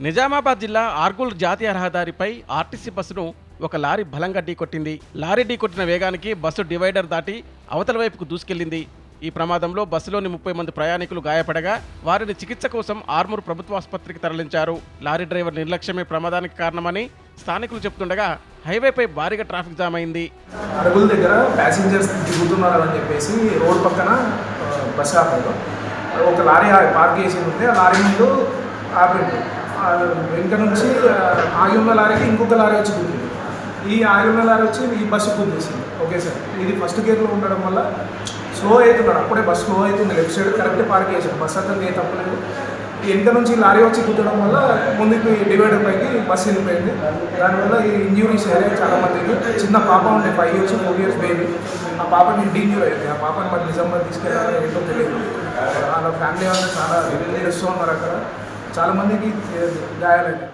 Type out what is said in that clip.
నిజామాబాద్ జిల్లా ఆర్గూల్ జాతీయ రహదారిపై ఆర్టీసీ బస్సును ఒక లారీ బలంగా ఢీకొట్టింది. లారీ ఢీకొట్టిన వేగానికి బస్సు డివైడర్ దాటి అవతల వైపుకు దూసుకెళ్లింది. ఈ ప్రమాదంలో బస్సులోని 30 మంది ప్రయాణికులు గాయపడగా వారిని చికిత్స కోసం ఆర్మూర్ ప్రభుత్వ ఆసుపత్రికి తరలించారు. లారీ డ్రైవర్ నిర్లక్ష్యమే ప్రమాదానికి కారణమని స్థానికులు చెబుతుండగా హైవేపై భారీగా ట్రాఫిక్ జామ్ అయింది. అరుగుల దగ్గర ప్యాసింజర్స్ దిగుతున్నారు అని చెప్పేసి రోడ్ పక్కన బస్ ఆపారు. ఒక లారీ పార్క్ చేసి ఉంటే ఆ లారీ ముందు ఆపిండు. వెనుక నుంచి ఆగి ఉన్న లారీకి ఇంకొక లారీ వచ్చి గుద్దింది. ఈ ఆగి ఉన్న లారీ వచ్చి ఈ బస్సు గుద్దేసింది. ఓకే సార్, ఇది ఫస్ట్ గేర్లో ఉండడం వల్ల స్లో అవుతున్నాడు. అప్పుడే బస్ స్లో అవుతుంది. లెఫ్ట్ సైడ్ కరెక్ట్ పార్క్ చేశాడు. బస్ అతనికి ఏ తప్పలేదు. ఈ వెనుక నుంచి లారీ వచ్చి గుద్దడం వల్ల ముందుకు డివైడర్ పైకి బస్సు వెళ్ళిపోయింది. దానివల్ల ఈ ఇంజ్యూరీస్ అయ్యాయి చాలా మందికి. చిన్న పాప ఉండే 5 years 4 years బేబీ. ఆ పాపకి ఇంజ్యూర్ అయింది. ఆ పాపని మరి నిజంగా తీసుకెళ్ళాలి ఏంటో తెలియదు. వాళ్ళ ఫ్యామిలీ వాళ్ళు చాలా ఏడుస్తూ ఉన్నారు. అక్కడ చాలా మందికి గాయాలైంది.